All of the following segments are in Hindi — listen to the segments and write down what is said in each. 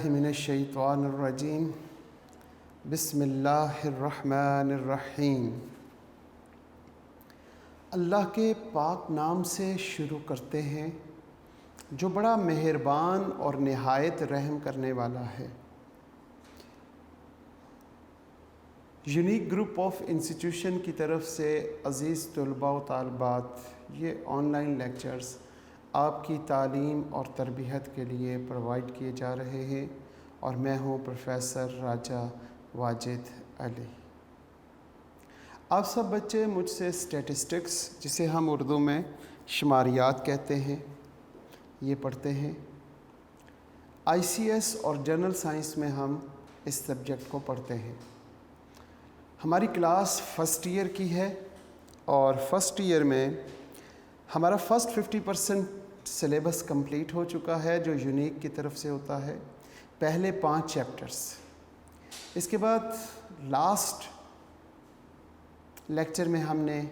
बिल्लाहि मिनश्शैतानिर्रजीम बिस्मिल्लाहिर्रहमानिर्रहीम। अल्लाह के पाक नाम से शुरू करते हैं जो बड़ा मेहरबान और निहायत रहम करने वाला है। यूनिक ग्रुप ऑफ इंस्टीट्यूशन की तरफ से अज़ीज़ तलबा व तालबात, ये ऑनलाइन लेक्चर्स आपकी तालीम और तरबियत के लिए प्रोवाइड किए जा रहे हैं और मैं हूँ प्रोफेसर राजा वाजिद अली। आप सब बच्चे मुझसे स्टैटिस्टिक्स, जिसे हम उर्दू में शुमारियात कहते हैं, ये पढ़ते हैं। आईसीएस और जनरल साइंस में हम इस सब्जेक्ट को पढ़ते हैं। हमारी क्लास फ़र्स्ट ईयर की है और फर्स्ट ईयर में हमारा फ़र्स्ट 50% सिलेबस कंप्लीट हो चुका है जो यूनिक की तरफ से होता है, पहले 5 चैप्टर्स। इसके बाद लास्ट लेक्चर में हमने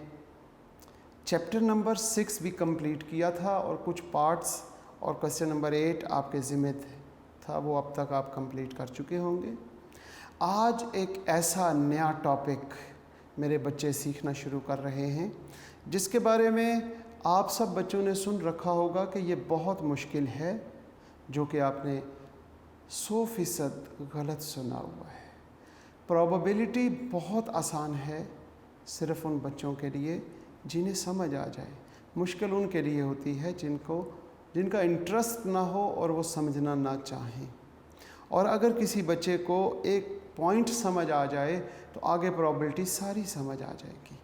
चैप्टर नंबर 6 भी कंप्लीट किया था और कुछ पार्ट्स और क्वेश्चन नंबर 8 आपके ज़िम्मे था, वो अब तक आप कंप्लीट कर चुके होंगे। आज एक ऐसा नया टॉपिक मेरे बच्चे सीखना शुरू कर रहे हैं जिसके बारे में आप सब बच्चों ने सुन रखा होगा कि ये बहुत मुश्किल है, जो कि आपने 100% गलत सुना हुआ है। प्रोबेबिलिटी बहुत आसान है सिर्फ़ उन बच्चों के लिए जिन्हें समझ आ जाए। मुश्किल उनके लिए होती है जिनका इंटरेस्ट ना हो और वो समझना ना चाहें। और अगर किसी बच्चे को एक पॉइंट समझ आ जाए तो आगे प्रोबेबिलिटी सारी समझ आ जाएगी।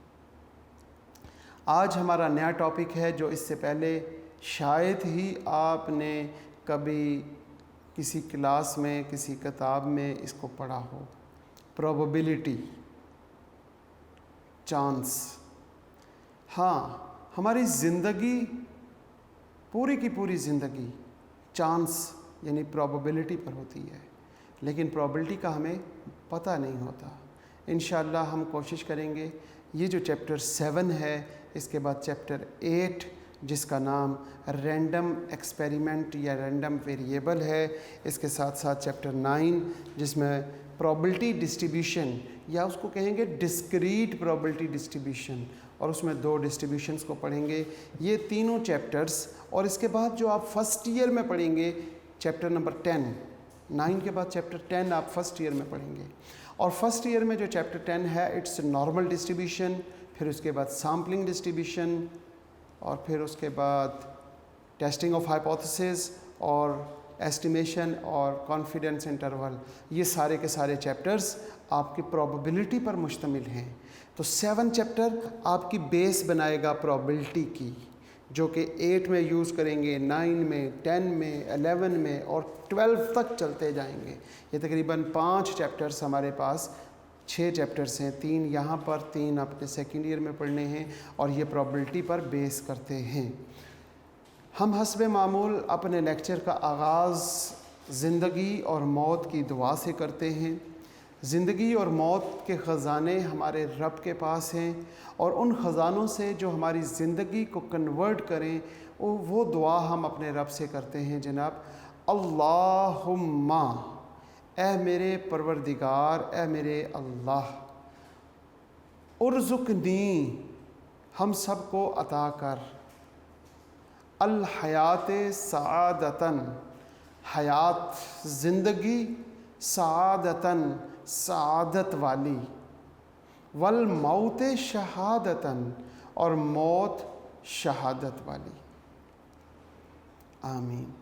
आज हमारा नया टॉपिक है जो इससे पहले शायद ही आपने कभी किसी क्लास में, किसी किताब में इसको पढ़ा हो। Probability, chance. हाँ, हमारी ज़िंदगी, पूरी की पूरी ज़िंदगी चांस यानी प्रोबेबिलिटी पर होती है, लेकिन प्रोबेबिलिटी का हमें पता नहीं होता। इंशाअल्लाह हम कोशिश करेंगे। ये जो चैप्टर 7 है, इसके बाद चैप्टर 8 जिसका नाम रैंडम एक्सपेरिमेंट या रैंडम वेरिएबल है, इसके साथ साथ चैप्टर 9 जिसमें प्रोबेबिलिटी डिस्ट्रीब्यूशन या उसको कहेंगे डिस्क्रीट प्रोबेबिलिटी डिस्ट्रीब्यूशन, और उसमें 2 डिस्ट्रीब्यूशंस को पढ़ेंगे। ये तीनों चैप्टर्स, और इसके बाद जो आप फर्स्ट ईयर में पढ़ेंगे चैप्टर नंबर 10, 9 के बाद चैप्टर 10 आप फर्स्ट ईयर में पढ़ेंगे। और फर्स्ट ईयर में जो चैप्टर 10 है, इट्स नॉर्मल डिस्ट्रीब्यूशन, फिर उसके बाद सैम्पलिंग डिस्ट्रीब्यूशन, और फिर उसके बाद टेस्टिंग ऑफ हाइपोथेसिस और एस्टिमेशन और कॉन्फिडेंस इंटरवल। ये सारे के सारे चैप्टर्स आपकी प्रोबेबिलिटी पर मुश्तमिल हैं। तो 7 चैप्टर आपकी बेस बनाएगा प्रोबेबिलिटी की, जो कि 8 में यूज़ करेंगे, 9 में, 10 में, 11 में और 12 तक चलते जाएंगे। ये तकरीबन 5 चैप्टर्स हमारे पास, 6 चैप्टर्स हैं, 3 यहाँ पर, 3 अपने सेकेंड ईयर में पढ़ने हैं, और ये प्रोबेबिलिटी पर बेस करते हैं। हम हस्बे मामूल अपने लेक्चर का आगाज़ ज़िंदगी और मौत की दुआ से करते हैं। ज़िंदगी और मौत के ख़जाने हमारे रब के पास हैं, और उन ख़जानों से जो हमारी ज़िंदगी को कन्वर्ट करें, वो दुआ हम अपने रब से करते हैं। जनाब, अल्लाहुम्मा, ए मेरे परवरदिगार, ए मेरे अल्लाह, उर्ज़ुक़नी, हम सब को अता कर, अल हयात सआदतन, हयात ज़िंदगी, सआदतन सआदत वाली, वल मौत शहादतन, और मौत शहादत वाली। आमीन।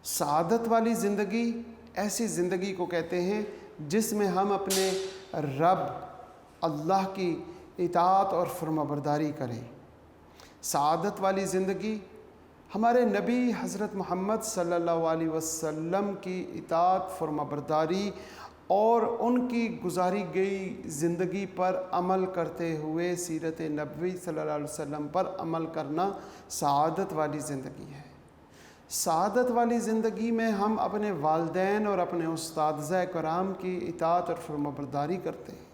सआदत वाली ज़िंदगी ऐसी ज़िंदगी को कहते हैं जिसमें हम अपने रब अल्लाह की इताअत और फरमाबरदारी करें। सआदत वाली ज़िंदगी हमारे नबी हज़रत मोहम्मद सल्लल्लाहु अलैहि वसल्लम की इताअत, फरमाबरदारी और उनकी गुजारी गई ज़िंदगी पर अमल करते हुए सीरत नबवी सल्लल्लाहु अलैहि वसल्लम पर अमल करना सआदत वाली ज़िंदगी है। सआदत वाली ज़िंदगी में हम अपने वालिदैन और अपने उस्ताद-ए कराम की इताअत और फरमाबरदारी करते हैं।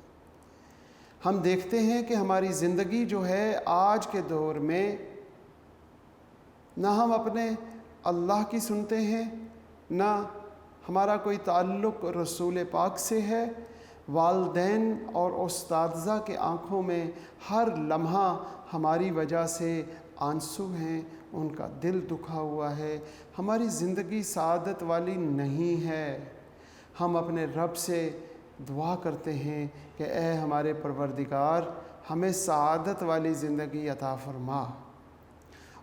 हम देखते हैं कि हमारी ज़िंदगी जो है आज के दौर में, ना हम अपने अल्लाह की सुनते हैं, ना हमारा कोई ताल्लुक़ रसूल पाक से है। वालदैन और उस्तादज़ा के आँखों में हर लम्हा हमारी वजह से आंसू हैं, उनका दिल दुखा हुआ है। हमारी ज़िंदगी सआदत वाली नहीं है। हम अपने रब से दुआ करते हैं कि ए हमारे परवरदिगार, हमें सआदत वाली ज़िंदगी अता फरमा,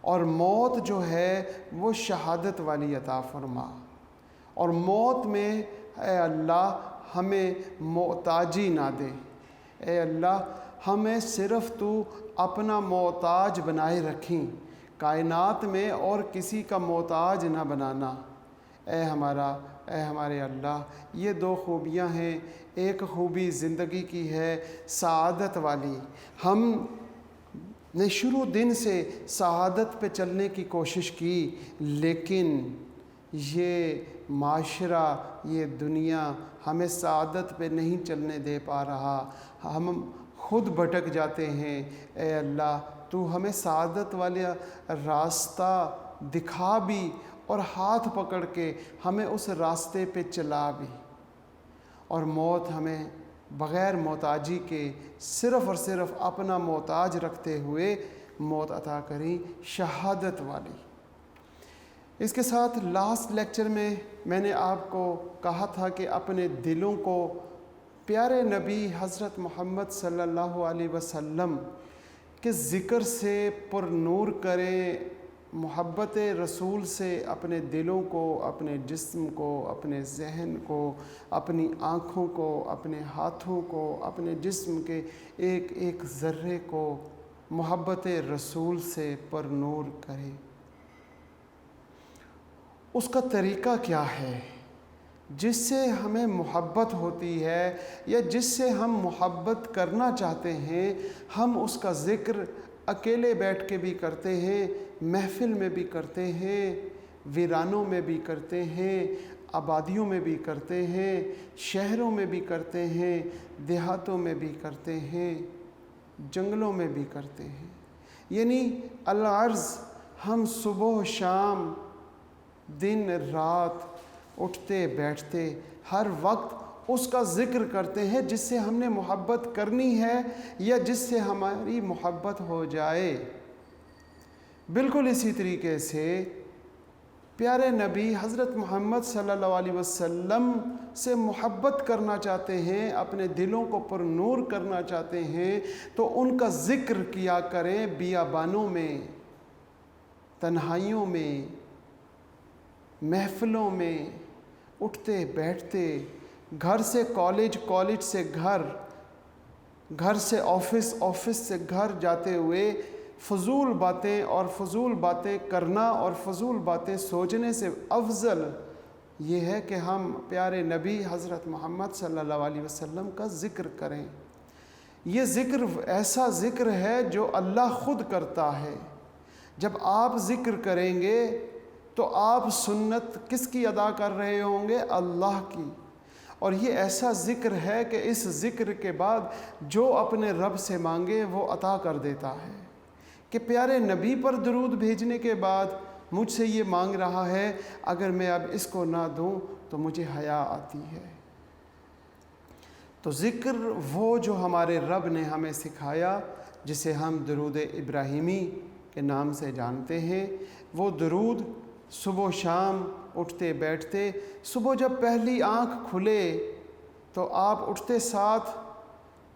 और मौत जो है वो शहादत वाली अता फरमा। और मौत में ए अल्लाह हमें मोहताजी ना दे। ए अल्लाह हमें सिर्फ़ तू अपना मोहताज बनाए रखी, कायनात में और किसी का मोहताज ना बनाना। ए हमारे अल्लाह, ये दो खूबियाँ हैं। एक खूबी ज़िंदगी की है सआदत वाली। हम ने शुरू दिन से सआदत पे चलने की कोशिश की, लेकिन ये माशरा, ये दुनिया हमें सआदत पे नहीं चलने दे पा रहा। हम खुद भटक जाते हैं। ए अल्लाह, तू हमें सआदत वाला रास्ता दिखा भी और हाथ पकड़ के हमें उस रास्ते पे चला भी, और मौत हमें बग़ैर मोहताजी के सिर्फ़ और सिर्फ़ अपना मोहताज रखते हुए मौत अता करी, शहादत वाली। इसके साथ लास्ट लेक्चर में मैंने आपको कहा था कि अपने दिलों को प्यारे नबी हज़रत मोहम्मद सल्लल्लाहु अलैहि वसल्लम के ज़िक्र से पुरनूर करें। मोहब्बत रसूल से अपने दिलों को, अपने जिस्म को, अपने जहन को, अपनी आँखों को, अपने हाथों को, अपने जिस्म के एक एक ज़र्रे को मोहब्बत रसूल से पुरनूर करें। उसका तरीक़ा क्या है जिससे हमें मोहब्बत होती है, या जिससे हम मोहब्बत करना चाहते हैं? हम उसका ज़िक्र अकेले बैठ के भी करते हैं, महफ़िल में भी करते हैं, वीरानों में भी करते हैं, आबादियों में भी करते हैं, शहरों में भी करते हैं, देहातों में भी करते हैं, जंगलों में भी करते हैं। यानी अल-अर्ज़ हम सुबह शाम, दिन रात, उठते बैठते हर वक्त उसका ज़िक्र करते हैं, जिससे हमने मोहब्बत करनी है या जिससे हमारी मोहब्बत हो जाए। बिल्कुल इसी तरीके से प्यारे नबी हज़रत मोहम्मद सल्लल्लाहु अलैहि वसल्लम से मोहब्बत करना चाहते हैं, अपने दिलों को पुरनूर करना चाहते हैं, तो उनका ज़िक्र किया करें बियाबानों में, तन्हाइयों में, महफ़िलों में, उठते बैठते, घर से कॉलेज, कॉलेज से घर, घर से ऑफ़िस, ऑफ़िस से घर जाते हुए फ़ुज़ूल बातें और फ़ुज़ूल बातें करना और फ़ुज़ूल बातें सोचने से अफ़ज़ल ये है कि हम प्यारे नबी हज़रत मोहम्मद सल्लल्लाहु अलैहि वसल्लम का ज़िक्र करें। ये ज़िक्र ऐसा ज़िक्र है जो अल्लाह ख़ुद करता है। जब आप ज़िक्र करेंगे तो आप सुन्नत किसकी अदा कर रहे होंगे? अल्लाह की। और ये ऐसा ज़िक्र है कि इस ज़िक्र के बाद जो अपने रब से मांगे वो अता कर देता है। कि प्यारे नबी पर दरूद भेजने के बाद मुझसे ये मांग रहा है, अगर मैं अब इसको ना दूं तो मुझे हया आती है। तो ज़िक्र वो जो हमारे रब ने हमें सिखाया, जिसे हम दरूद इब्राहिमी के नाम से जानते हैं, वो दरूद सुबह शाम उठते बैठते, सुबह जब पहली आँख खुले तो आप उठते साथ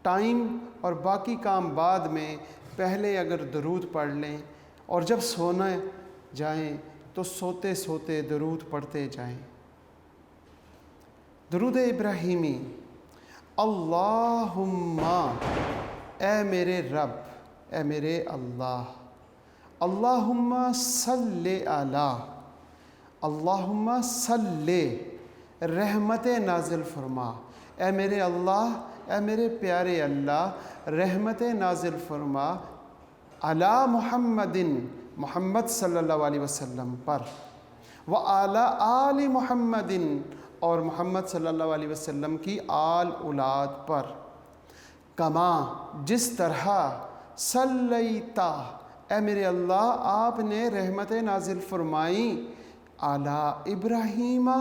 टाइम और बाकी काम बाद में, पहले अगर दरूद पढ़ लें, और जब सोना जाएं तो सोते सोते दरूद पढ़ते जाएं। दरूद इब्राहिमी, अल्लाहुम्मा, ए मेरे रब, ए मेरे अल्लाह, अल्लाहुम्मा सल्ले अला, अल्लाहुम्मा सल्ले, रहमत नाजिल फरमा। ए मेरे अल्लाह, ए मेरे प्यारे अल्लाह, रहमत नाजिल फरमा अला मुहम्मदिन, मोहम्मद सल्लल्लाहु अलैहि वसल्लम पर, व आला आली मुहम्मदिन, और मोहम्मद सल्लल्लाहु अलैहि वसल्लम की आल औलाद पर, कमा, जिस तरह, सल्लैता, ए मेरे अल्लाह आपने रहमत नाजिल फरमाई, आला इब्राहीमा,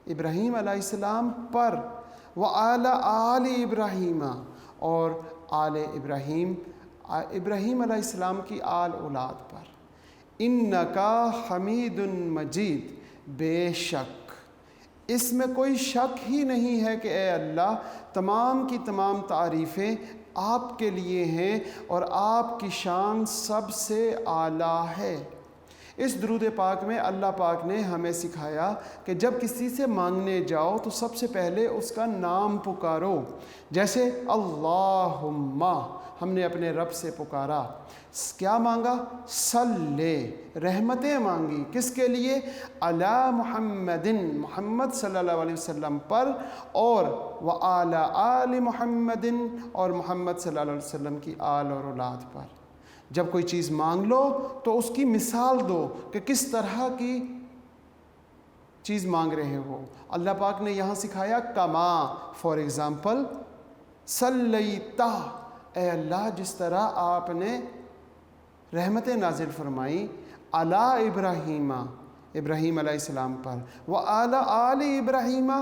इब्राहीम अलैहिस्सलाम पर, व आला आल इब्राहीमा, और आल इब्राहीम, इब्राहीम अलैहिस्सलाम की आल औलाद पर। इन्नका हमीदुन मजीद, बेशक इसमें कोई शक ही नहीं है कि ए अल्लाह, तमाम की तमाम तारीफ़ें आपके लिए हैं और आपकी शान सबसे आला है। इस दुरूद पाक में अल्लाह पाक ने हमें सिखाया कि जब किसी से मांगने जाओ तो सबसे पहले उसका नाम पुकारो। जैसे अल्लाहुम्मा, हमने अपने रब से पुकारा, क्या मांगा? सल्ले, रहमतें मांगी। किसके लिए? अला मुहम्मदिन, मोहम्मद सल्लल्लाहु अलैहि वसल्लम पर, और व आला आल मुहम्मदिन, और मोहम्मद सल्लल्लाहु अलैहि वसल्लम की आल और औलाद पर। जब कोई चीज़ मांग लो तो उसकी मिसाल दो कि किस तरह की चीज़ मांग रहे हो। अल्लाह पाक ने यहाँ सिखाया कमा, फॉर एग्ज़ाम्पल सल्लैता, ए अल्लाह जिस तरह आपने रहमतें नाजिल फरमाई अला इब्राहीमा, इब्राहीम अलैहिस्सलाम पर, व आला आल इब्राहीमा,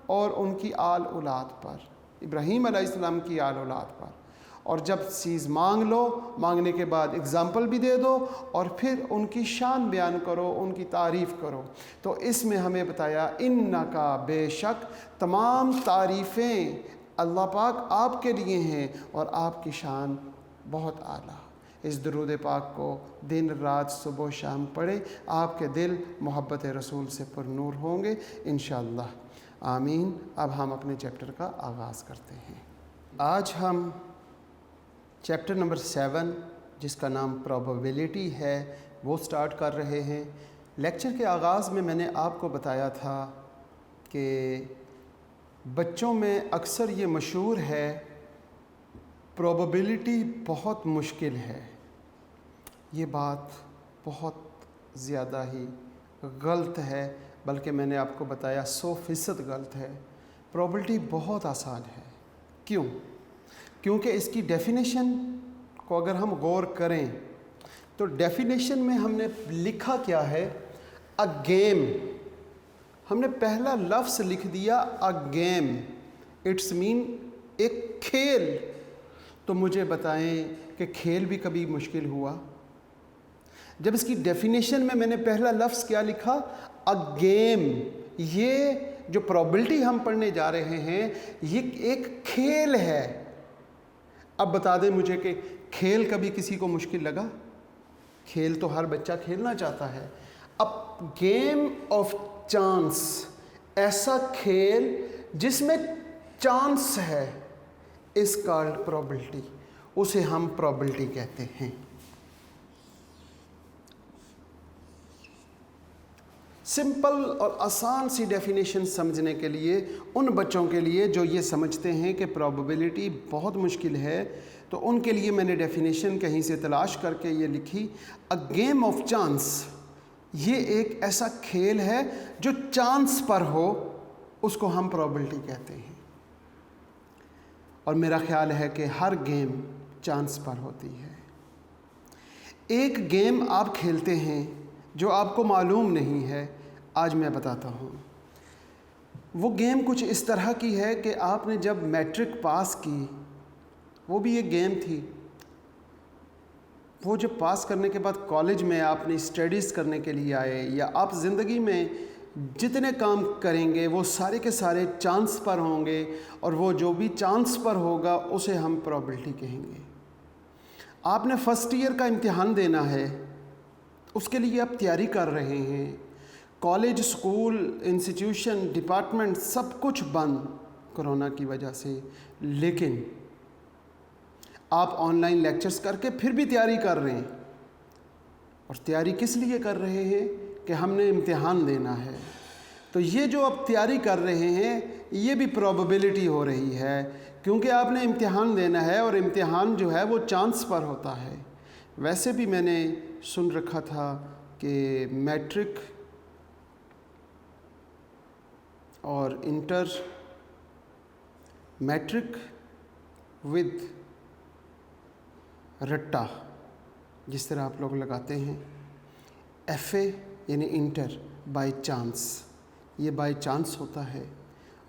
और उनकी आल औलाद पर, इब्राहीम अलैहिस्सलाम की आल औलाद पर। और जब चीज़ मांग लो, मांगने के बाद एग्ज़ाम्पल भी दे दो और फिर उनकी शान बयान करो, उनकी तारीफ़ करो। तो इसमें हमें बताया इन्नका, बेशक तमाम तारीफ़ें अल्लाह पाक आपके लिए हैं और आपकी शान बहुत आला। इस दुरूद पाक को दिन रात सुबह शाम पढ़े, आपके दिल मोहब्बत रसूल से पुरनूर होंगे इंशाअल्लाह। आमीन। अब हम अपने चैप्टर का आगाज़ करते हैं। आज हम चैप्टर नंबर 7, जिसका नाम प्रोबेबिलिटी है, वो स्टार्ट कर रहे हैं। लेक्चर के आगाज़ में मैंने आपको बताया था कि बच्चों में अक्सर ये मशहूर है प्रोबेबिलिटी बहुत मुश्किल है। ये बात बहुत ज़्यादा ही गलत है, बल्कि मैंने आपको बताया 100% गलत है। प्रोबेबिलिटी बहुत आसान है। क्यों? क्योंकि इसकी डेफिनेशन को अगर हम गौर करें तो डेफिनेशन में हमने लिखा क्या है? A game. हमने पहला लफ्ज़ लिख दिया अ गेम, इट्स मीन एक खेल। तो मुझे बताएं कि खेल भी कभी मुश्किल हुआ? जब इसकी डेफिनेशन में मैंने पहला लफ्ज़ क्या लिखा? A game. ये जो प्रोबेबिलिटी हम पढ़ने जा रहे हैं ये एक खेल है। अब बता दें मुझे कि खेल कभी किसी को मुश्किल लगा? खेल तो हर बच्चा खेलना चाहता है। अब गेम ऑफ चांस, ऐसा खेल जिसमें चांस है, इस कॉल्ड प्रोबेबिलिटी, उसे हम प्रोबेबिलिटी कहते हैं। सिंपल और आसान सी डेफिनेशन समझने के लिए, उन बच्चों के लिए जो ये समझते हैं कि प्रोबेबिलिटी बहुत मुश्किल है, तो उनके लिए मैंने डेफिनेशन कहीं से तलाश करके ये लिखी, अ गेम ऑफ चांस। ये एक ऐसा खेल है जो चांस पर हो, उसको हम प्रोबेबिलिटी कहते हैं। और मेरा ख्याल है कि हर गेम चांस पर होती है। एक गेम आप खेलते हैं जो आपको मालूम नहीं है, आज मैं बताता हूँ। वो गेम कुछ इस तरह की है कि आपने जब मैट्रिक पास की, वो भी एक गेम थी। वो जब पास करने के बाद कॉलेज में आपने स्टडीज़ करने के लिए आए, या आप ज़िंदगी में जितने काम करेंगे वो सारे के सारे चांस पर होंगे, और वो जो भी चांस पर होगा उसे हम प्रोबेबिलिटी कहेंगे। आपने फर्स्ट ईयर का इम्तिहान देना है, उसके लिए आप तैयारी कर रहे हैं। कॉलेज, स्कूल, इंस्टीट्यूशन, डिपार्टमेंट सब कुछ बंद कोरोना की वजह से, लेकिन आप ऑनलाइन लेक्चर्स करके फिर भी तैयारी कर रहे हैं। और तैयारी किस लिए कर रहे हैं? कि हमने इम्तिहान देना है। तो ये जो आप तैयारी कर रहे हैं ये भी प्रोबेबिलिटी हो रही है, क्योंकि आपने इम्तिहान देना है और इम्तिहान जो है वो चांस पर होता है। वैसे भी मैंने सुन रखा था कि मैट्रिक और इंटर, मैट्रिक विद रट्टा जिस तरह आप लोग लगाते हैं, एफए यानी इंटर बाय चांस, ये बाय चांस होता है।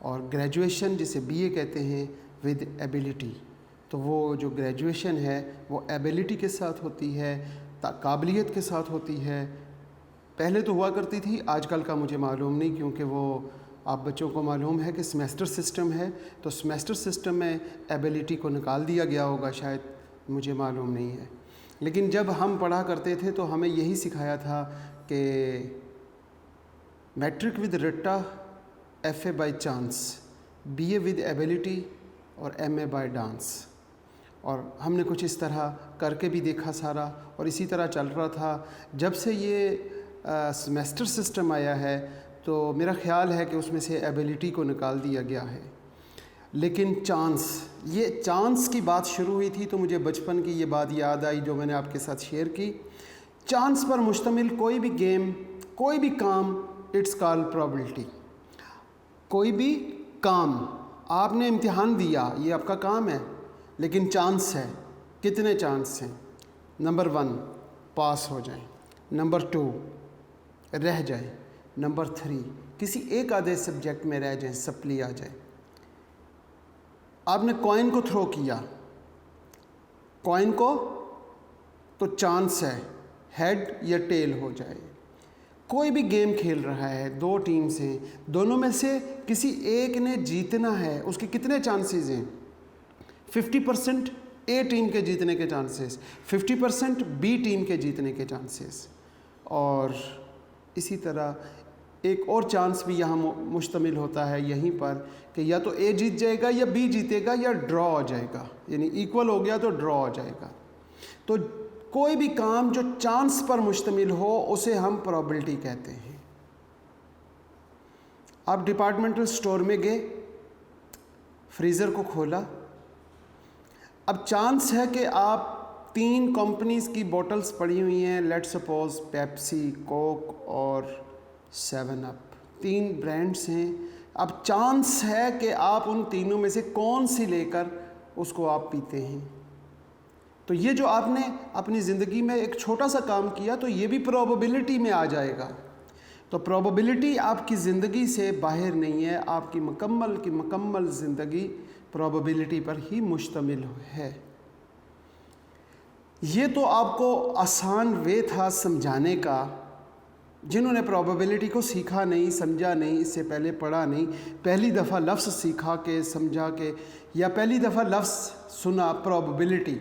और ग्रेजुएशन जिसे बीए कहते हैं विद एबिलिटी, तो वो जो ग्रेजुएशन है वो एबिलिटी के साथ होती है, काबिलियत के साथ होती है। पहले तो हुआ करती थी, आजकल का मुझे मालूम नहीं, क्योंकि वो आप बच्चों को मालूम है कि सेमेस्टर सिस्टम है, तो सेमेस्टर सिस्टम में एबिलिटी को निकाल दिया गया होगा शायद, मुझे मालूम नहीं है। लेकिन जब हम पढ़ा करते थे तो हमें यही सिखाया था कि मैट्रिक विद रट्टा, FA by chance, BA with ability और एमए बाय डांस। और हमने कुछ इस तरह करके भी देखा सारा, और इसी तरह चल रहा था। जब से ये सेमेस्टर सिस्टम आया है तो मेरा ख़्याल है कि उसमें से एबिलिटी को निकाल दिया गया है। लेकिन चांस, ये चांस की बात शुरू हुई थी तो मुझे बचपन की ये बात याद आई जो मैंने आपके साथ शेयर की। चांस पर मुश्तमिल कोई भी गेम, कोई भी काम, इट्स कॉल्ड प्रोबेबिलिटी। कोई भी काम, आपने इम्तिहान दिया, ये आपका काम है, लेकिन चांस है। कितने चांस हैं? नंबर 1 पास हो जाएं, नंबर 2 रह जाए, नंबर 3 किसी एक आधे सब्जेक्ट में रह जाए, सप्ली आ जाए। आपने कॉइन को थ्रो किया, कॉइन को, तो चांस है हेड या टेल हो जाए। कोई भी गेम खेल रहा है, 2 टीम्स हैं, दोनों में से किसी एक ने जीतना है, उसके कितने चांसेस हैं? 50% ए टीम के जीतने के चांसेस, 50% बी टीम के जीतने के चांसेस। और इसी तरह एक और चांस भी यहाँ मुश्तमिल होता है यहीं पर कि या तो ए जीत जाएगा या बी जीतेगा या ड्रॉ हो जाएगा, यानी इक्वल हो गया तो ड्रॉ हो जाएगा। तो कोई भी काम जो चांस पर मुश्तमिल हो उसे हम प्रोबेबिलिटी कहते हैं। आप डिपार्टमेंटल स्टोर में गए, फ्रीज़र को खोला, अब चांस है कि आप 3 कंपनीज़ की बॉटल्स पड़ी हुई हैं, लेट्स सपोज पेप्सी, कोक और 7 अप, 3 ब्रांड्स हैं। अब चांस है कि आप उन तीनों में से कौन सी लेकर उसको आप पीते हैं। तो ये जो आपने अपनी ज़िंदगी में एक छोटा सा काम किया, तो ये भी प्रोबेबिलिटी में आ जाएगा। तो प्रोबेबिलिटी आपकी ज़िंदगी से बाहर नहीं है, आपकी मुकम्मल ज़िंदगी प्रोबेबिलिटी पर ही मुश्तमिल है। ये तो आपको आसान वे था समझाने का। जिन्होंने प्रोबेबिलिटी को सीखा नहीं, समझा नहीं, इससे पहले पढ़ा नहीं, पहली दफ़ा लफ्ज़ सीखा के, समझा के, या पहली दफ़ा लफ्ज़ सुना प्रोबेबिलिटी,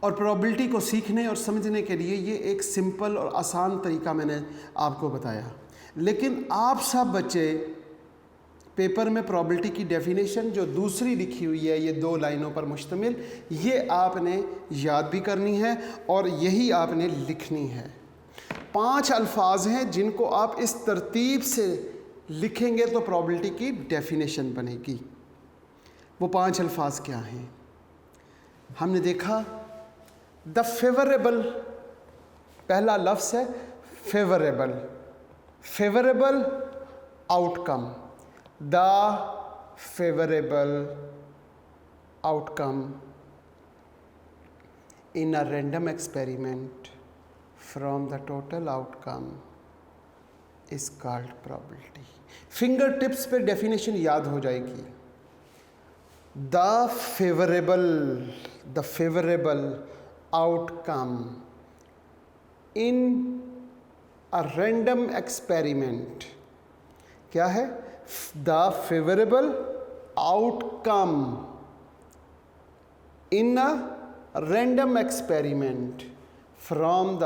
और प्रोबेबिलिटी को सीखने और समझने के लिए ये एक सिंपल और आसान तरीका मैंने आपको बताया। लेकिन आप सब बच्चे पेपर में प्रोबेबिलिटी की डेफिनेशन जो दूसरी लिखी हुई है, ये 2 लाइनों पर मुश्तमिल, ये आपने याद भी करनी है और यही आपने लिखनी है। 5 अल्फाज हैं जिनको आप इस तरतीब से लिखेंगे तो प्रोबेबिलिटी की डेफिनेशन बनेगी। वो 5 अल्फाज क्या हैं? हमने देखा द फेवरेबल, पहला लफ्ज़ है favourable, favourable outcome, the favourable outcome in a random experiment from the total outcome is called probability। Finger tips पे डेफिनेशन याद हो जाएगी। The favourable outcome in a random experiment, क्या है? The favourable outcome in a random experiment from the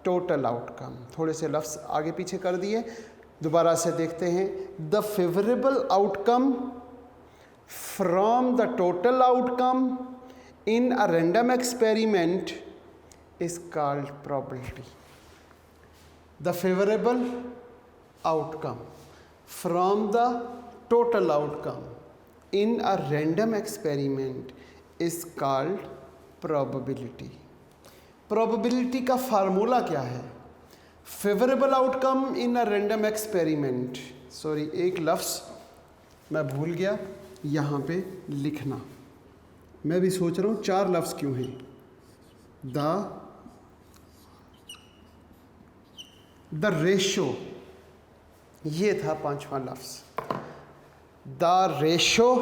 total outcome. थोड़े से लफ्ज़ आगे पीछे कर दिए, दोबारा से देखते हैं। The favourable outcome from the total outcome in a random experiment is called probability. The favourable outcome from the total outcome in a random experiment is called probability. Probability का फार्मूला क्या है? Favourable outcome in a random experiment, sorry एक लफ्ज़ मैं भूल गया यहाँ पे लिखना, मैं भी सोच रहा हूँ 4 लफ्ज़ क्यों हैं। द रेशो, ये था पांचवा लफ्ज़। द रेशो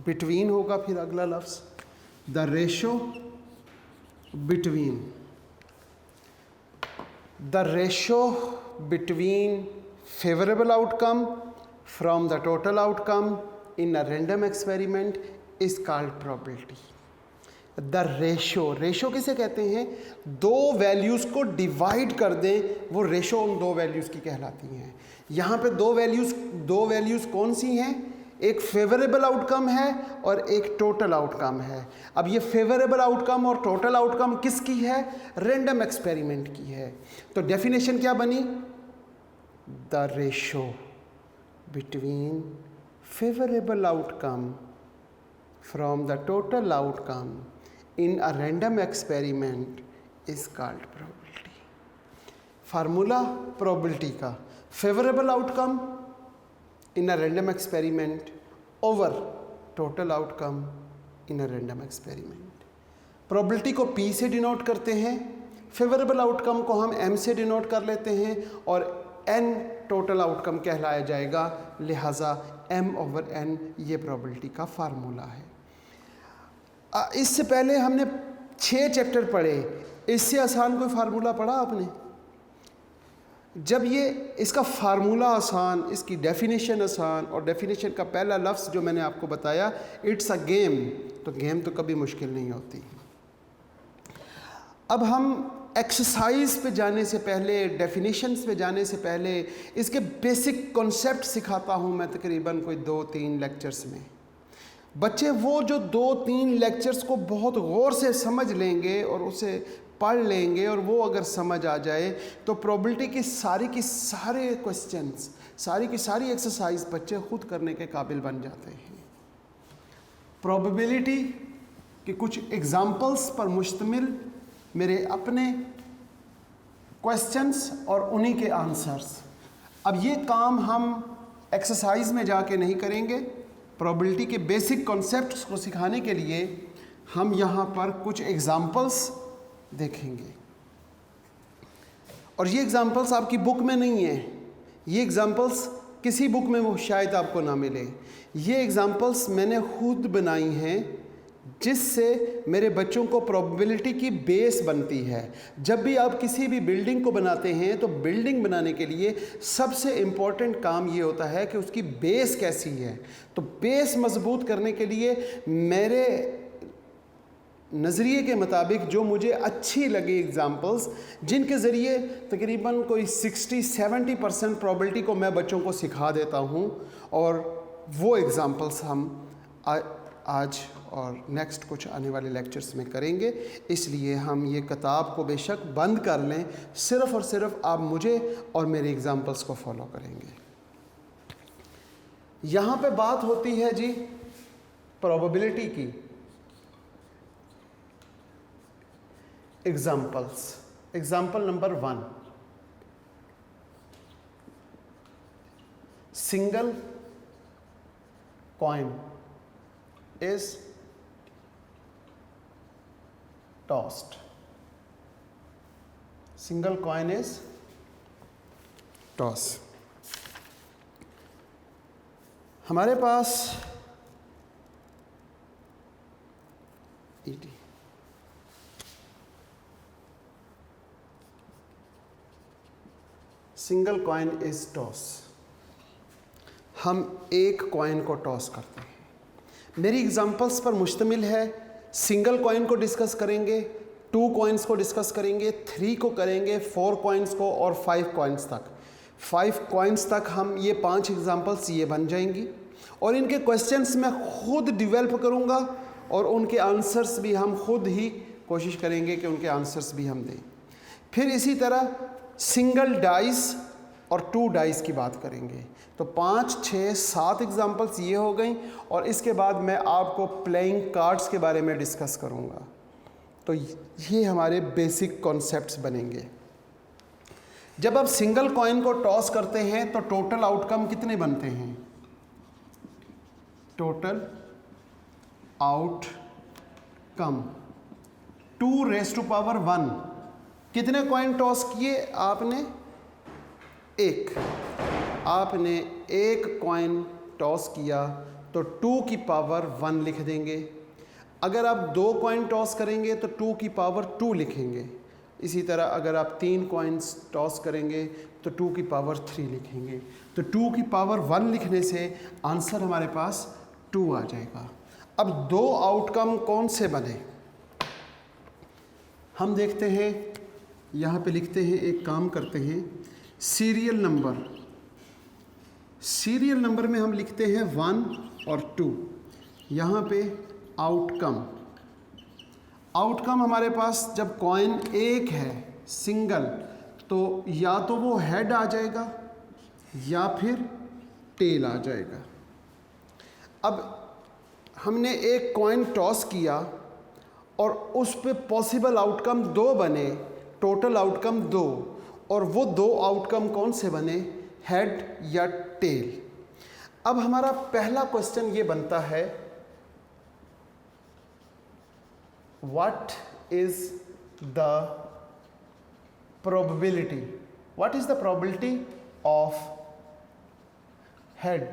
बिटवीन होगा फिर अगला लफ्ज़, the ratio between, the ratio between favorable outcome from the total outcome in a random experiment is called probability. The ratio किसे कहते हैं? दो वैल्यूज़ को डिवाइड कर दें, वो रेशो उन दो वैल्यूज़ की कहलाती हैं। यहाँ पे दो वैल्यूज़ कौन सी हैं? एक फेवरेबल आउटकम है और एक टोटल आउटकम है। अब ये फेवरेबल आउटकम और टोटल आउटकम किसकी है? रैंडम एक्सपेरिमेंट की है। तो डेफिनेशन क्या बनी? The ratio between favorable outcome from the total outcome in a random experiment is called probability. Formula probability का, favorable outcome in a random experiment over total outcome in a random experiment. probability को P से डिनोट करते हैं, favorable outcome को हम M से डिनोट कर लेते हैं और n टोटल आउटकम कहलाया जाएगा, लिहाजा m/n ये प्रोबेबिलिटी का फार्मूला है। इससे पहले हमने 6 चैप्टर पढ़े, इससे आसान कोई फार्मूला पढ़ा आपने? जब ये इसका फार्मूला आसान, इसकी डेफिनेशन आसान और डेफिनेशन का पहला लफ्ज़ जो मैंने आपको बताया इट्स अ गेम, तो गेम तो कभी मुश्किल नहीं होती। अब हम एक्सरसाइज पे जाने से पहले, डेफिनेशंस पे जाने से पहले इसके बेसिक कॉन्सेप्ट सिखाता हूँ मैं तकरीबन कोई 2-3 लेक्चर्स में। बच्चे वो जो 2-3 लेक्चर्स को बहुत गौर से समझ लेंगे और उसे पढ़ लेंगे और वो अगर समझ आ जाए तो प्रोबेबिलिटी की सारे क्वेश्चंस, सारी की सारी एक्सरसाइज बच्चे खुद करने के काबिल बन जाते हैं। प्रोबेबिलिटी के कुछ एग्जाम्पल्स पर मुश्तमिल मेरे अपने क्वेश्चंस और उन्हीं के आंसर्स। अब ये काम हम एक्सरसाइज में जाके नहीं करेंगे, प्रोबेबिलिटी के बेसिक कॉन्सेप्ट्स को सिखाने के लिए हम यहाँ पर कुछ एग्जाम्पल्स देखेंगे। और ये एग्जाम्पल्स आपकी बुक में नहीं है, ये एग्जाम्पल्स किसी बुक में वो शायद आपको ना मिले। ये एग्जाम्पल्स मैंने खुद बनाई हैं, जिससे मेरे बच्चों को प्रोबेबिलिटी की बेस बनती है। जब भी आप किसी भी बिल्डिंग को बनाते हैं तो बिल्डिंग बनाने के लिए सबसे इम्पॉर्टेंट काम ये होता है कि उसकी बेस कैसी है। तो बेस मजबूत करने के लिए मेरे नज़रिए के मुताबिक जो मुझे अच्छी लगी एग्जाम्पल्स, जिनके ज़रिए तकरीबन कोई 60-70% प्रोबेबिलिटी को मैं बच्चों को सिखा देता हूँ, और वो एग्जाम्पल्स हम आज और नेक्स्ट कुछ आने वाले लेक्चर्स में करेंगे। इसलिए हम ये किताब को बेशक बंद कर लें, सिर्फ़ और सिर्फ आप मुझे और मेरे एग्जाम्पल्स को फॉलो करेंगे। यहाँ पे बात होती है जी प्रोबेबिलिटी की। Examples, example number 1, single coin is tossed. Single coin is tossed. हमारे पास सिंगल कॉइन इज टॉस। हम एक कॉइन को टॉस करते हैं। मेरी एग्जाम्पल्स पर मुश्तमिल है। सिंगल कॉइन को डिस्कस करेंगे, 2 कॉइन्स को डिस्कस करेंगे, 3 को करेंगे, 4 कॉइन्स को और 5 कॉइन्स तक। 5 कॉइन्स तक हम ये 5 एग्जाम्पल्स ये बन जाएंगी और इनके क्वेश्चंस मैं खुद डिवेल्प करूँगा और उनके आंसर्स भी हम खुद ही कोशिश करेंगे कि उनके आंसर्स भी हम दें। फिर इसी तरह सिंगल डाइस और 2 डाइस की बात करेंगे। तो 5, 6, 7 एग्जाम्पल्स ये हो गई और इसके बाद मैं आपको प्लेइंग कार्ड्स के बारे में डिस्कस करूँगा। तो ये हमारे बेसिक कॉन्सेप्ट्स बनेंगे। जब आप सिंगल कॉइन को टॉस करते हैं तो टोटल आउटकम कितने बनते हैं? Total outcome 2⁻1। कितने कॉइन टॉस किए आपने? 1। आपने एक कॉइन टॉस किया तो 2 की पावर 1 लिख देंगे। अगर आप 2 कॉइन टॉस करेंगे तो 2 की पावर 2 लिखेंगे। इसी तरह अगर आप 3 कॉइन्स टॉस करेंगे तो 2 की पावर 3 लिखेंगे। तो 2 की पावर 1 लिखने से आंसर हमारे पास 2 आ जाएगा। अब 2 आउटकम कौन से बने हम देखते हैं। यहाँ पे लिखते हैं, एक काम करते हैं, सीरियल नंबर में हम लिखते हैं 1 और 2। यहाँ पे आउटकम हमारे पास जब कॉइन एक है सिंगल, तो या तो वो हेड आ जाएगा या फिर टेल आ जाएगा। अब हमने एक कॉइन टॉस किया और उस पे पॉसिबल आउटकम 2 बने, टोटल आउटकम 2, और वो 2 आउटकम कौन से बने, हेड या टेल। अब हमारा पहला क्वेश्चन ये बनता है, what is the probability of head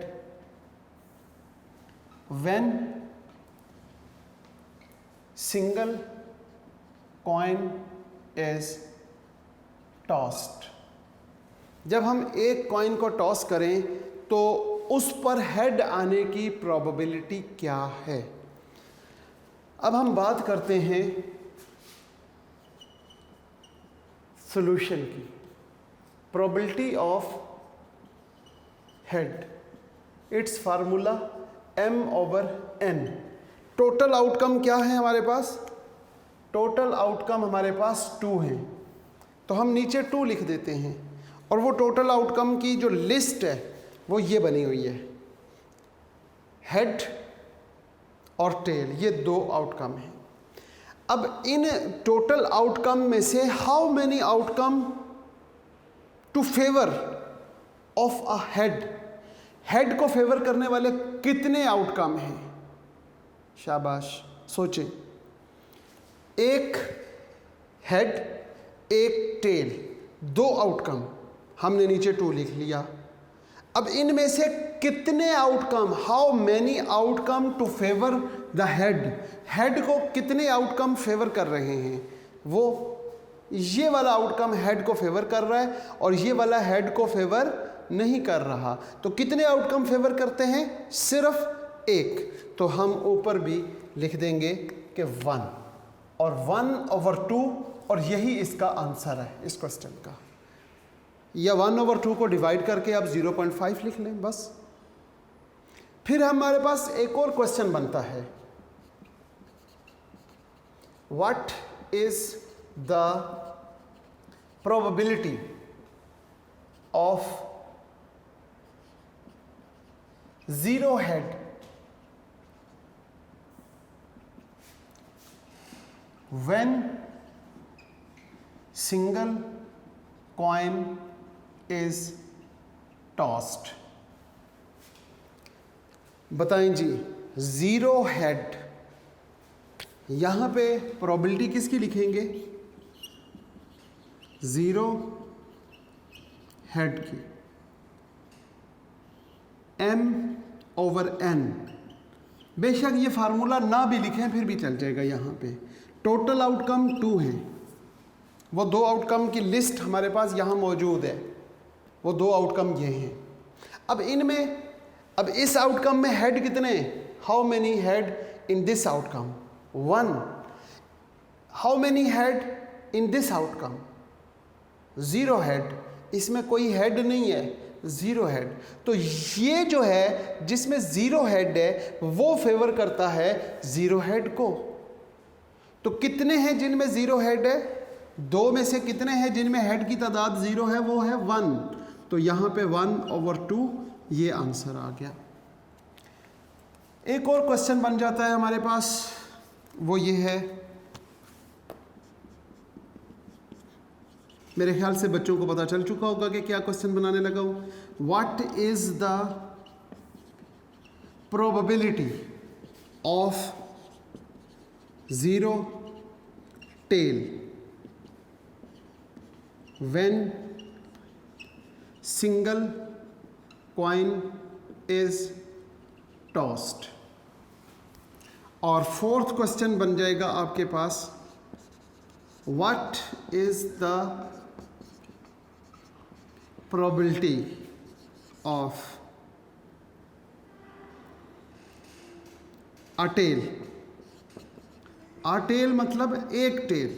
when single coin is tossed. जब हम एक कॉइन को टॉस करें तो उस पर हेड आने की प्रोबेबिलिटी क्या है। अब हम बात करते हैं सॉल्यूशन की। Probability of head, it's formula m/n। Total outcome क्या है हमारे पास, टोटल आउटकम हमारे पास 2 हैं, तो हम नीचे 2 लिख देते हैं। और वो टोटल आउटकम की जो लिस्ट है वो ये बनी हुई है, हेड और टेल, ये 2 आउटकम हैं। अब इन टोटल आउटकम में से how many outcome to favour of a head को फेवर करने वाले कितने आउटकम हैं। शाबाश, सोचें। एक हेड एक टेल, 2 आउटकम, हमने नीचे 2 लिख लिया। अब इनमें से कितने outcome, how many outcome to favour the head को कितने आउटकम फेवर कर रहे हैं, वो ये वाला आउटकम हेड को फेवर कर रहा है और ये वाला हेड को फेवर नहीं कर रहा। तो कितने आउटकम फेवर करते हैं, सिर्फ एक। तो हम ऊपर भी लिख देंगे कि 1 और 1/2, और यही इसका आंसर है इस क्वेश्चन का। या 1/2 को डिवाइड करके आप 0.5 लिख लें बस। फिर हमारे पास एक और क्वेश्चन बनता है, what is the probability of 0 head when single coin is tossed। बताएं जी, 0 हेड, यहां पे प्रोबेबिलिटी किसकी लिखेंगे, 0 हेड की, m/n। बेशक ये फार्मूला ना भी लिखें फिर भी चल जाएगा। यहाँ पे टोटल आउटकम 2 हैं, वो 2 आउटकम की लिस्ट हमारे पास यहाँ मौजूद है, वो 2 आउटकम ये हैं। अब इनमें, अब इस आउटकम में हेड कितने, how many head in this outcome, 1। How many head in this outcome, 0 head. इसमें कोई हेड नहीं है, 0 हेड। तो ये जो है जिसमें 0 हेड है वो फेवर करता है 0 हेड को। तो कितने हैं जिनमें 0 हेड है, 2 में से कितने हैं जिनमें हेड की तादाद 0 है, वो है 1। तो यहाँ पे 1/2 ये आंसर आ गया। एक और क्वेश्चन बन जाता है हमारे पास, वो ये है, मेरे ख्याल से बच्चों को पता चल चुका होगा कि क्या क्वेश्चन बनाने लगा हूँ। What is the probability of 0 tail when single coin is tossed. और फोर्थ क्वेश्चन बन जाएगा आपके पास, what is the probability of a tail. A tail मतलब एक tail,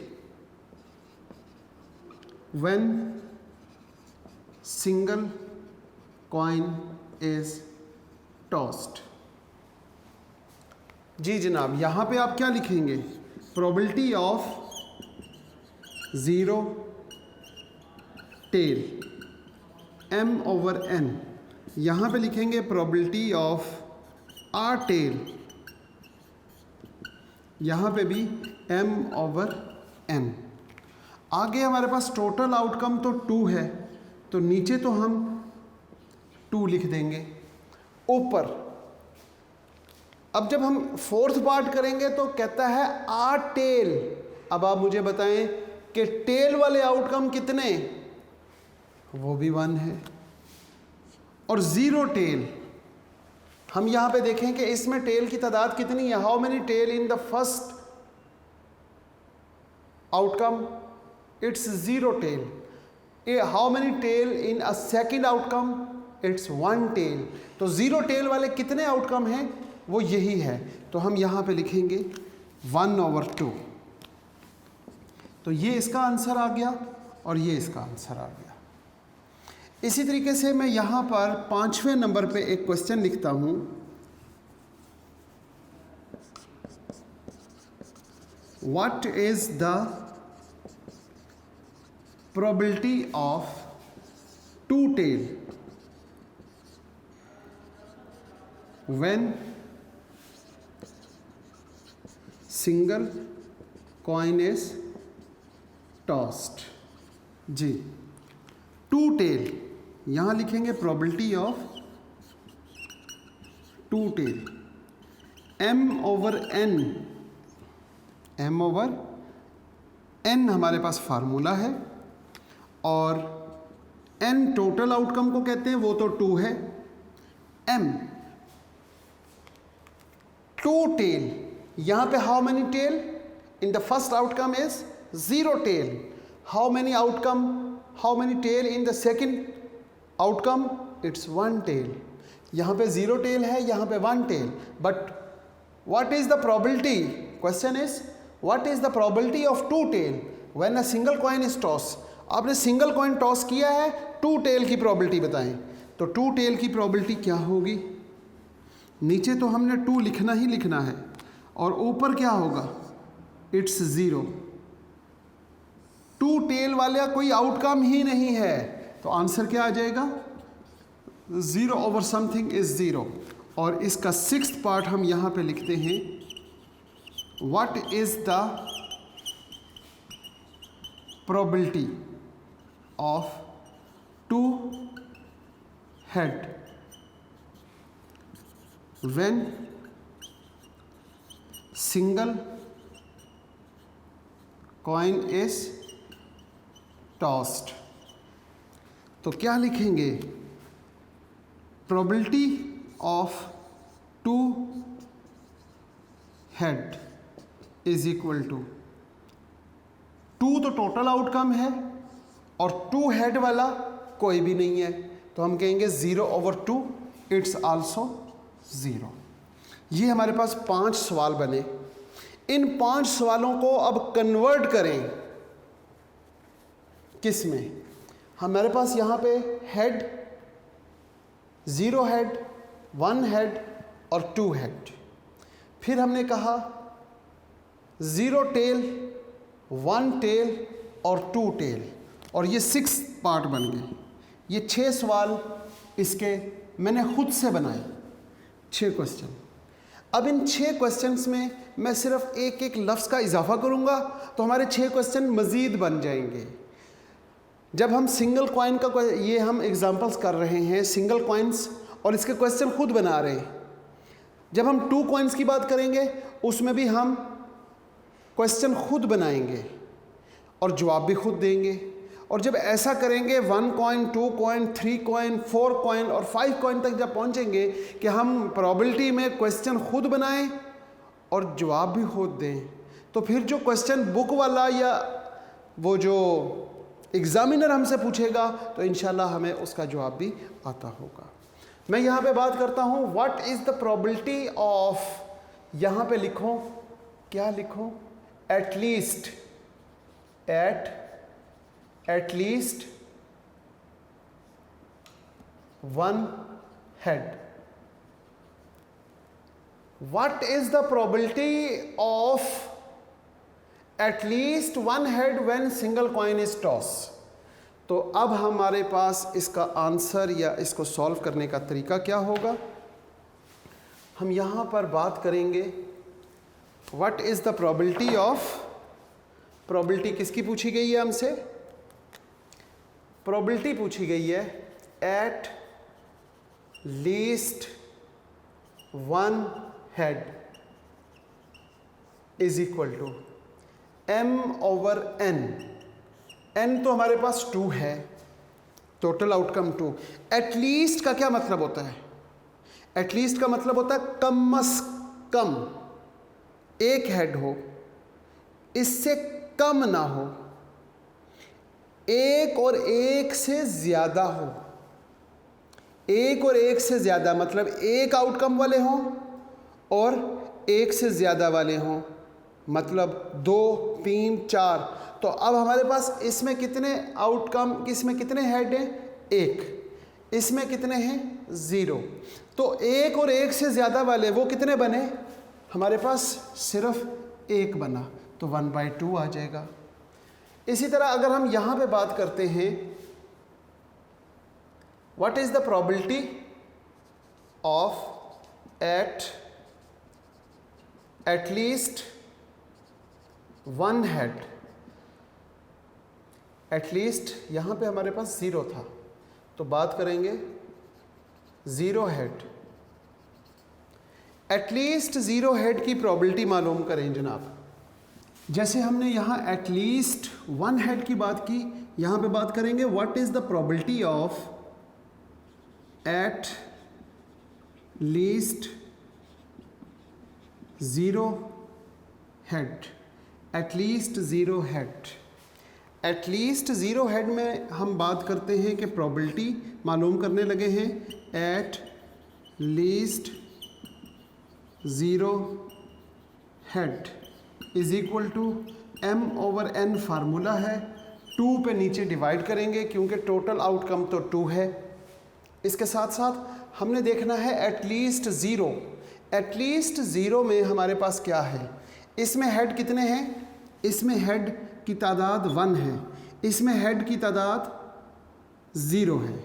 when single coin is tossed. जी जनाब, यहां पे आप क्या लिखेंगे? Probability of zero tail m/n। यहां पे लिखेंगे प्रोबेबिलिटी ऑफ आ टेल, यहां पे भी m/n। आगे हमारे पास टोटल आउटकम तो 2 है, तो नीचे तो हम 2 लिख देंगे। ऊपर अब जब हम फोर्थ पार्ट करेंगे तो कहता है आ टेल। अब आप मुझे बताएं कि टेल वाले आउटकम कितने? वो भी 1 है। और ज़ीरो टेल, हम यहां पे देखें कि इसमें टेल की तादाद कितनी है। How many tail in the first outcome? It's zero tail. How many tail in a second outcome? It's 1 tail. तो ज़ीरो टेल वाले कितने आउटकम हैं? वो यही है। तो हम यहां पे लिखेंगे 1/2। तो ये इसका आंसर आ गया और ये इसका आंसर आ गया। इसी तरीके से मैं यहां पर 5वें नंबर पे एक क्वेश्चन लिखता हूं। What is the probability of 2 tail when single coin is tossed? जी, 2 टेल, यहां लिखेंगे probability of 2 tail m/n। m/n हमारे पास फार्मूला है, और n टोटल आउटकम को कहते हैं, वो तो 2 है। m 2 टेल, यहां पे how many tail in the first outcome is 0 tail. How many outcome, how many tail in the second outcome? It's 1 tail. यहां पे 0 टेल है, यहां पे 1 tail. But what is the probability? Question is what is the probability of 2 tail when a single coin is toss? आपने सिंगल कॉइन टॉस किया है, 2 टेल की प्रोबेबिलिटी बताएं। तो 2 टेल की प्रोबेबिलिटी क्या होगी? नीचे तो हमने 2 लिखना ही लिखना है, और ऊपर क्या होगा? इट्स 0। 2 टेल वाला कोई आउटकम ही नहीं है, तो आंसर क्या आ जाएगा? 0/समथिंग इज 0। और इसका 6th पार्ट हम यहां पे लिखते हैं, what is the probability of 2 head when single coin is tossed? तो क्या लिखेंगे? Probability of 2 head is equal to 2 तो टोटल आउटकम है, और 2 हेड वाला कोई भी नहीं है, तो हम कहेंगे 0/2 इट्स आल्सो 0। ये हमारे पास 5 सवाल बने। इन 5 सवालों को अब कन्वर्ट करें किस में? हमारे पास यहाँ पे हेड, 0 हेड, 1 हेड और 2 हेड। फिर हमने कहा 0 टेल, 1 टेल और 2 टेल, और ये 6 पार्ट बन गए। ये 6 सवाल इसके मैंने खुद से बनाए, 6 क्वेश्चन। अब इन 6 क्वेश्चंस में मैं सिर्फ एक एक लफ्ज़ का इजाफा करूंगा, तो हमारे 6 क्वेश्चन मज़ीद बन जाएंगे। जब हम सिंगल कॉइन का, ये हम एग्जांपल्स कर रहे हैं सिंगल कॉइन्स, और इसके क्वेश्चन खुद बना रहे हैं। जब हम 2 कॉइन्स की बात करेंगे, उसमें भी हम क्वेश्चन खुद बनाएंगे और जवाब भी खुद देंगे। और जब ऐसा करेंगे 1 कॉइन, 2 कॉइन, 3 कॉइन, 4 कॉइन और 5 कॉइन तक जब पहुंचेंगे कि हम प्रोबेबिलिटी में क्वेश्चन खुद बनाएं और जवाब भी खुद दें, तो फिर जो क्वेश्चन बुक वाला या वो जो एग्जामिनर हमसे पूछेगा तो इंशाल्लाह हमें उसका जवाब भी आता होगा। मैं यहाँ पे बात करता हूँ what is the probability of, यहाँ पे लिखो, क्या लिखो, at least, at least 1 head. What is the probability of at least 1 head when single coin is tossed? तो अब हमारे पास इसका आंसर या इसको सॉल्व करने का तरीका क्या होगा? हम यहाँ पर बात करेंगे What is the probability of, probability किसकी पूछी गई है हमसे? Probability पूछी गई है at least 1 head is equal to m over n। n तो हमारे पास 2 है, टोटल आउटकम 2। एटलीस्ट का क्या मतलब होता है? एटलीस्ट का मतलब होता है कम अज कम एक हेड हो, इससे कम ना हो, एक और एक से ज़्यादा हो। एक और एक से ज़्यादा मतलब एक आउटकम वाले हों और एक से ज़्यादा वाले हों, मतलब 2, 3, 4। तो अब हमारे पास इसमें कितने आउटकम, इसमें कितने हेड हैं? 1। इसमें कितने हैं? 0। तो एक और एक से ज़्यादा वाले वो कितने बने? हमारे पास सिर्फ 1 बना, तो 1/2 आ जाएगा। इसी तरह अगर हम यहाँ पे बात करते हैं what is the probability of at least 1 head, at least यहाँ पे हमारे पास 0 था, तो बात करेंगे 0 हेड। एटलीस्ट 0 हेड की प्रोबेबिलिटी मालूम करें जनाब। जैसे हमने यहाँ एटलीस्ट 1 हेड की बात की, यहाँ पे बात करेंगे what is the probability of at least 0 head. At least 0 head, at least 0 head में हम बात करते हैं कि प्रोबेबिलिटी मालूम करने लगे हैं at least 0 head is equal to m/n formula है, 2 पे नीचे डिवाइड करेंगे क्योंकि टोटल आउटकम तो 2 है। इसके साथ साथ हमने देखना है एटलीस्ट 0। एटलीस्ट 0 में हमारे पास क्या है? इसमें हेड कितने हैं? इसमें हेड की तादाद 1 है, इसमें हेड की तादाद 0 है।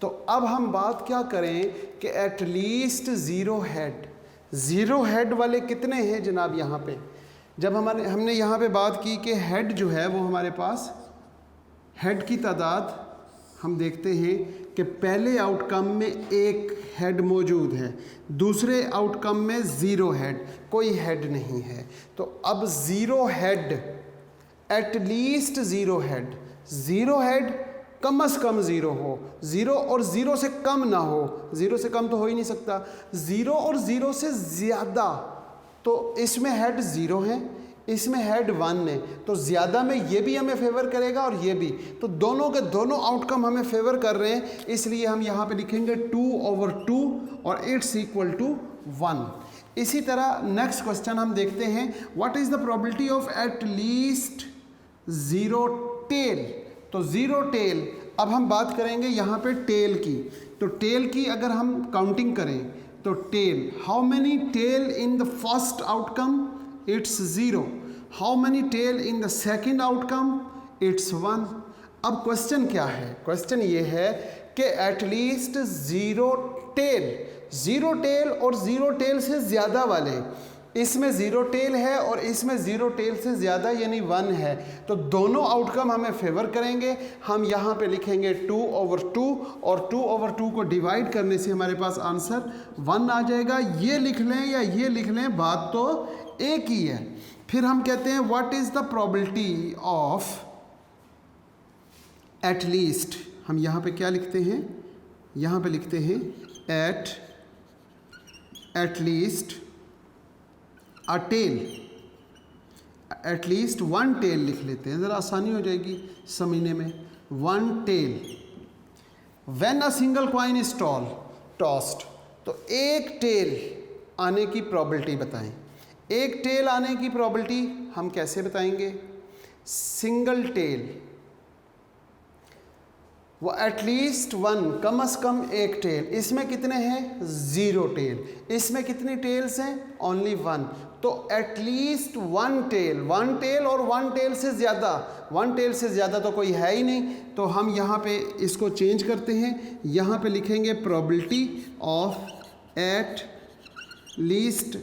तो अब हम बात क्या करें कि एटलीस्ट 0 हेड, 0 हेड वाले कितने हैं जनाब? यहाँ पे जब हमने यहाँ पे बात की कि हेड जो है वो हमारे पास हेड की तादाद हम देखते हैं कि पहले आउटकम में 1 हेड मौजूद है, दूसरे आउटकम में 0 हेड, कोई हेड नहीं है। तो अब 0 हेड, एटलीस्ट 0 हेड, 0 हेड कम से कम 0 हो, 0 और 0 से कम ना हो, 0 से कम तो हो ही नहीं सकता, 0 और 0 से ज़्यादा। तो इसमें हेड 0 है, इसमें हेड 1 है, तो ज़्यादा में ये भी हमें फेवर करेगा और ये भी, तो दोनों के दोनों आउटकम हमें फेवर कर रहे हैं, इसलिए हम यहाँ पे लिखेंगे 2/2 और इट्स इक्वल टू 1। इसी तरह नेक्स्ट क्वेश्चन हम देखते हैं what is the probability of at least 0 tail. तो 0 टेल, अब हम बात करेंगे यहाँ पे टेल की। तो टेल की अगर हम काउंटिंग करें तो tail, how many tail in the first outcome? It's 0। How many tail in the second outcome? It's 1। अब क्वेश्चन क्या है? क्वेश्चन ये है कि एटलीस्ट 0 टेल, 0 टेल और 0 टेल से ज़्यादा वाले, इसमें 0 टेल है और इसमें 0 टेल से ज़्यादा यानी 1 है, तो दोनों आउटकम हमें फेवर करेंगे। हम यहाँ पे लिखेंगे 2/2 और 2/2 को डिवाइड करने से हमारे पास आंसर 1 आ जाएगा। ये लिख लें या ये लिख लें, बात तो एक ही है। फिर हम कहते हैं what is the probability of at least हम यहाँ पे क्या लिखते हैं, यहाँ पे लिखते हैं at least a tail, at least one tail लिख लेते हैं, ज़रा आसानी हो जाएगी समझने में। One tail. When a single coin is tossed, तो एक टेल आने की प्रोबेबिलिटी बताएं। एक टेल आने की प्रोबेबिलिटी हम कैसे बताएंगे? सिंगल टेल, वो एटलीस्ट वन, कम से कम एक टेल। इसमें कितने हैं? 0 टेल। इसमें कितनी टेल्स हैं? ओनली 1। तो at least one tail, one tail और वन टेल से ज़्यादा, वन टेल से ज़्यादा तो कोई है ही नहीं। तो हम यहाँ पे इसको चेंज करते हैं, यहाँ पे लिखेंगे probability of at least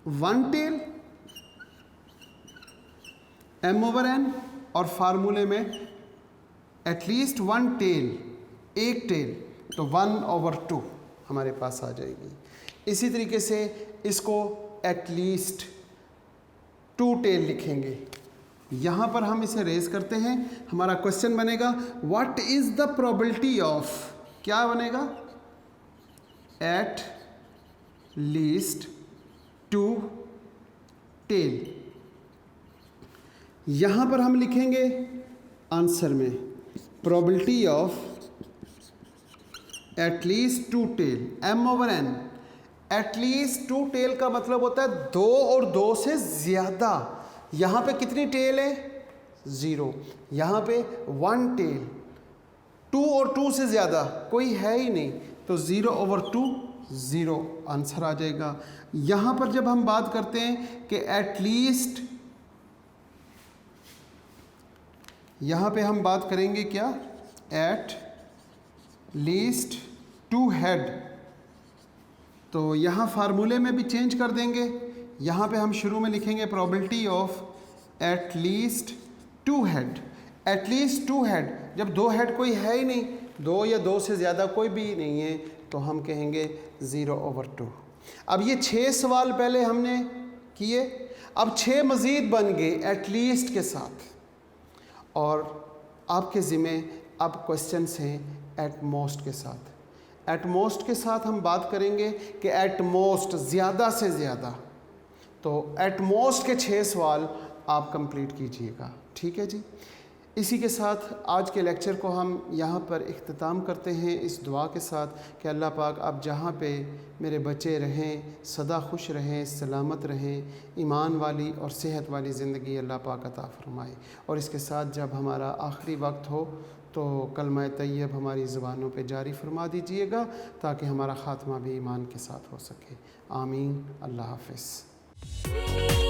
one tail m/n, और फार्मूले में एटलीस्ट वन टेल, एक टेल, तो 1/2 हमारे पास आ जाएगी। इसी तरीके से इसको एटलीस्ट 2 टेल लिखेंगे। यहाँ पर हम इसे रेज करते हैं, हमारा क्वेश्चन बनेगा what is the probability of, क्या बनेगा? At least 2 tail. यहाँ पर हम लिखेंगे आंसर में probability of at least 2 tail m/n। At least 2 tail का मतलब होता है 2 और 2 से ज़्यादा। यहाँ पे कितनी टेल है? 0। यहाँ पे 1 टेल, 2 और 2 से ज़्यादा कोई है ही नहीं, तो 0/2 0 आंसर आ जाएगा। यहाँ पर जब हम बात करते हैं कि एटलीस्ट, यहाँ पे हम बात करेंगे क्या? एट लीस्ट 2 हेड, तो यहाँ फार्मूले में भी चेंज कर देंगे। यहाँ पे हम शुरू में लिखेंगे probability of at least 2 head. Eight least 2 head, जब 2 हेड कोई है ही नहीं, 2 या 2 से ज़्यादा कोई भी नहीं है, तो हम कहेंगे 0/2। अब ये 6 सवाल पहले हमने किए, अब 6 मज़ीद बन गए एट लीस्ट के साथ, और आपके ज़िम्मे अब क्वेश्चंस हैं एट मोस्ट के साथ। एट मोस्ट के साथ हम बात करेंगे कि एट मोस्ट ज़्यादा से ज़्यादा, तो एट मोस्ट के 6 सवाल आप कंप्लीट कीजिएगा। ठीक है जी। इसी के साथ आज के लेक्चर को हम यहाँ पर इख्तिताम करते हैं इस दुआ के साथ कि अल्लाह पाक आप जहाँ पे मेरे बच्चे रहें सदा खुश रहें, सलामत रहें, ईमान वाली और सेहत वाली ज़िंदगी अल्लाह पाक अता फ़रमाए। और इसके साथ जब हमारा आखिरी वक्त हो तो कलमा तैयब हमारी ज़ुबानों पे जारी फरमा दीजिएगा, ताकि हमारा ख़ात्मा भी ईमान के साथ हो सके। आमीन। अल्लाह हाफ़िज़।